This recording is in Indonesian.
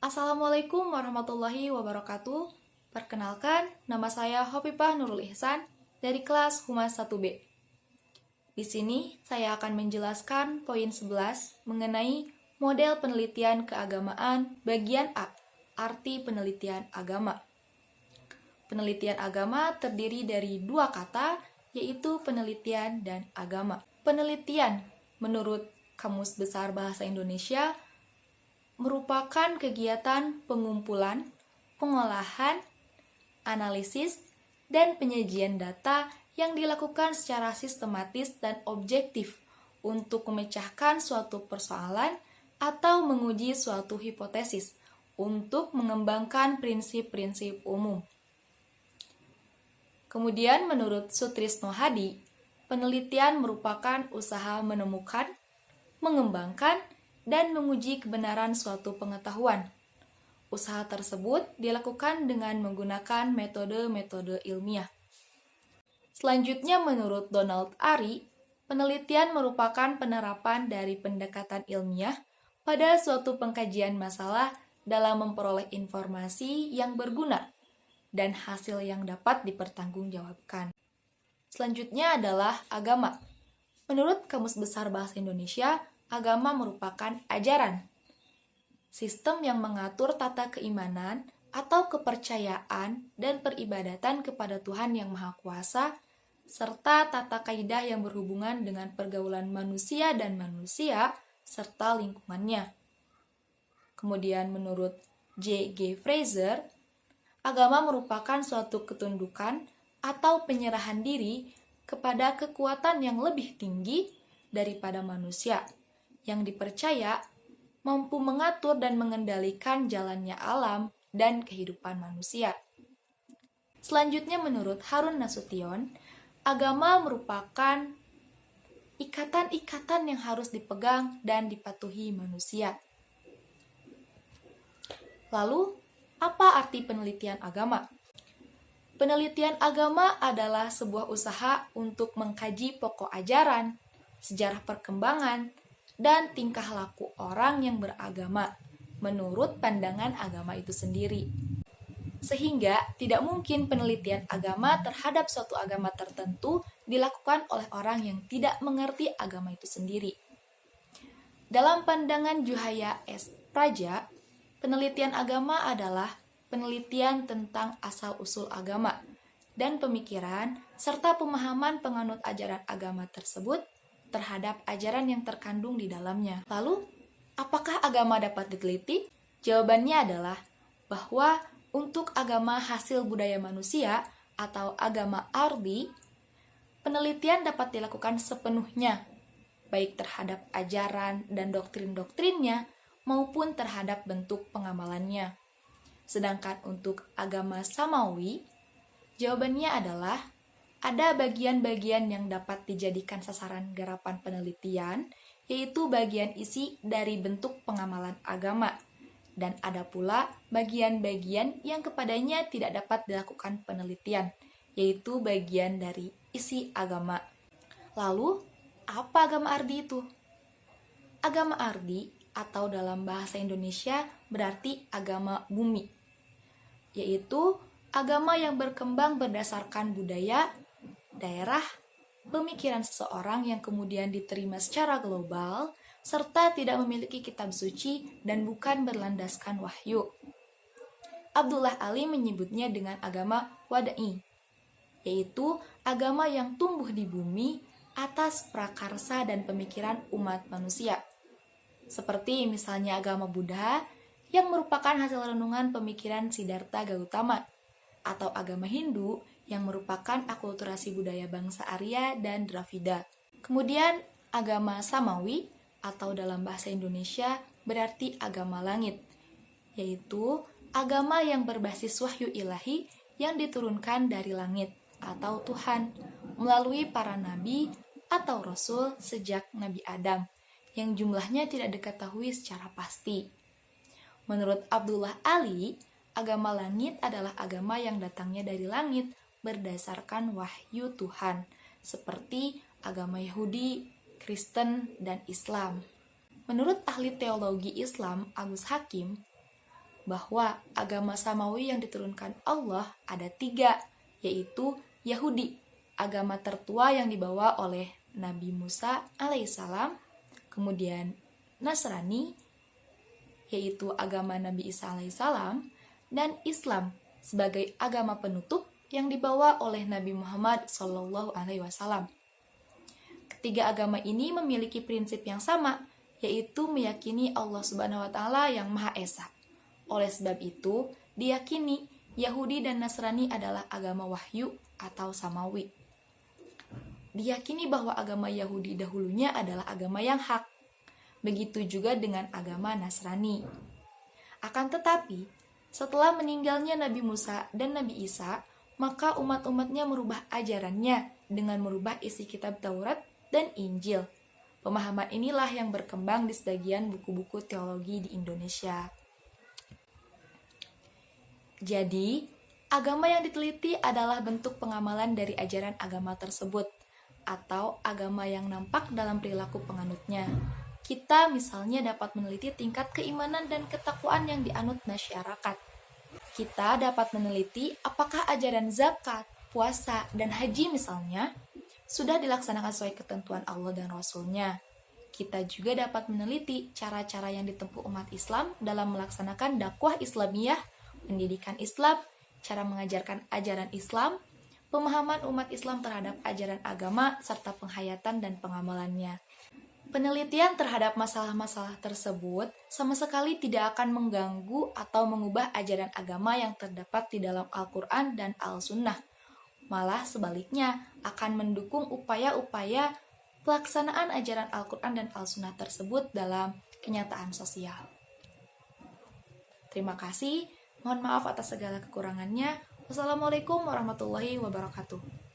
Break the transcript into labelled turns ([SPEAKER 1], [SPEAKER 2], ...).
[SPEAKER 1] Assalamualaikum warahmatullahi wabarakatuh. Perkenalkan, nama saya Hopipah Nurul Ihsan dari kelas Humas 1B. Di sini saya akan menjelaskan poin 11 mengenai model penelitian keagamaan bagian A, arti penelitian agama. Penelitian agama terdiri dari dua kata, yaitu penelitian dan agama. Penelitian, menurut Kamus Besar Bahasa Indonesia, merupakan kegiatan pengumpulan, pengolahan, analisis, dan penyajian data yang dilakukan secara sistematis dan objektif untuk memecahkan suatu persoalan atau menguji suatu hipotesis untuk mengembangkan prinsip-prinsip umum. Kemudian menurut Sutrisno Hadi, penelitian merupakan usaha menemukan, mengembangkan, dan menguji kebenaran suatu pengetahuan. Usaha tersebut dilakukan dengan menggunakan metode-metode ilmiah. Selanjutnya menurut Donald Ari, penelitian merupakan penerapan dari pendekatan ilmiah pada suatu pengkajian masalah dalam memperoleh informasi yang berguna dan hasil yang dapat dipertanggungjawabkan. Selanjutnya adalah agama. Menurut Kamus Besar Bahasa Indonesia, agama merupakan ajaran, sistem yang mengatur tata keimanan atau kepercayaan dan peribadatan kepada Tuhan Yang Maha Kuasa, serta tata kaidah yang berhubungan dengan pergaulan manusia dan manusia, serta lingkungannya. Kemudian menurut J.G. Fraser, agama merupakan suatu ketundukan atau penyerahan diri kepada kekuatan yang lebih tinggi daripada manusia, yang dipercaya mampu mengatur dan mengendalikan jalannya alam dan kehidupan manusia. Selanjutnya menurut Harun Nasution, agama merupakan ikatan-ikatan yang harus dipegang dan dipatuhi manusia. Lalu, apa arti penelitian agama? Penelitian agama adalah sebuah usaha untuk mengkaji pokok ajaran, sejarah perkembangan, dan tingkah laku orang yang beragama menurut pandangan agama itu sendiri. Sehingga tidak mungkin penelitian agama terhadap suatu agama tertentu dilakukan oleh orang yang tidak mengerti agama itu sendiri. Dalam pandangan Juhaya S. Praja, penelitian agama adalah penelitian tentang asal-usul agama dan pemikiran serta pemahaman penganut ajaran agama tersebut terhadap ajaran yang terkandung di dalamnya. Lalu, apakah agama dapat diteliti? Jawabannya adalah bahwa untuk agama hasil budaya manusia atau agama ardi, penelitian dapat dilakukan sepenuhnya, baik terhadap ajaran dan doktrin-doktrinnya maupun terhadap bentuk pengamalannya. Sedangkan untuk agama samawi, jawabannya adalah ada bagian-bagian yang dapat dijadikan sasaran garapan penelitian, yaitu bagian isi dari bentuk pengamalan agama, dan ada pula bagian-bagian yang kepadanya tidak dapat dilakukan penelitian, yaitu bagian dari isi agama. Lalu, apa agama ardi itu? Agama ardi atau dalam bahasa Indonesia berarti agama bumi, yaitu agama yang berkembang berdasarkan budaya, daerah, pemikiran seseorang yang kemudian diterima secara global, serta tidak memiliki kitab suci dan bukan berlandaskan wahyu. Abdullah Ali menyebutnya dengan agama wada'i, yaitu agama yang tumbuh di bumi atas prakarsa dan pemikiran umat manusia. Seperti misalnya agama Buddha yang merupakan hasil renungan pemikiran Siddhartha Gautama, atau agama Hindu yang merupakan akulturasi budaya bangsa Arya dan Dravida. Kemudian agama Samawi atau dalam bahasa Indonesia berarti agama langit, yaitu agama yang berbasis wahyu ilahi yang diturunkan dari langit atau Tuhan melalui para nabi atau rasul sejak Nabi Adam yang jumlahnya tidak diketahui secara pasti. Menurut Abdullah Ali, agama langit adalah agama yang datangnya dari langit berdasarkan wahyu Tuhan, seperti agama Yahudi, Kristen, dan Islam. Menurut ahli teologi Islam Agus Hakim, bahwa agama samawi yang diturunkan Allah ada 3, yaitu Yahudi, agama tertua yang dibawa oleh Nabi Musa alaihissalam, kemudian Nasrani, yaitu agama Nabi Isa alaihissalam, dan Islam sebagai agama penutup yang dibawa oleh Nabi Muhammad SAW. Ketiga agama ini memiliki prinsip yang sama, yaitu meyakini Allah Subhanahu wa Ta'ala yang Maha Esa. Oleh sebab itu, diyakini Yahudi dan Nasrani adalah agama wahyu atau samawi. Diyakini bahwa agama Yahudi dahulunya adalah agama yang hak. Begitu juga dengan agama Nasrani. Akan tetapi, setelah meninggalnya Nabi Musa dan Nabi Isa, maka umat-umatnya merubah ajarannya dengan merubah isi kitab Taurat dan Injil. Pemahaman inilah yang berkembang di sebagian buku-buku teologi di Indonesia. Jadi, agama yang diteliti adalah bentuk pengamalan dari ajaran agama tersebut, atau agama yang nampak dalam perilaku penganutnya. Kita misalnya dapat meneliti tingkat keimanan dan ketakwaan yang dianut masyarakat. Kita dapat meneliti apakah ajaran zakat, puasa, dan haji misalnya sudah dilaksanakan sesuai ketentuan Allah dan Rasul-Nya. Kita juga dapat meneliti cara-cara yang ditempuh umat Islam dalam melaksanakan dakwah Islamiyah, pendidikan Islam, cara mengajarkan ajaran Islam, pemahaman umat Islam terhadap ajaran agama, serta penghayatan dan pengamalannya. Penelitian terhadap masalah-masalah tersebut sama sekali tidak akan mengganggu atau mengubah ajaran agama yang terdapat di dalam Al-Quran dan Al-Sunnah. Malah sebaliknya akan mendukung upaya-upaya pelaksanaan ajaran Al-Quran dan Al-Sunnah tersebut dalam kenyataan sosial. Terima kasih. Mohon maaf atas segala kekurangannya. Wassalamualaikum warahmatullahi wabarakatuh.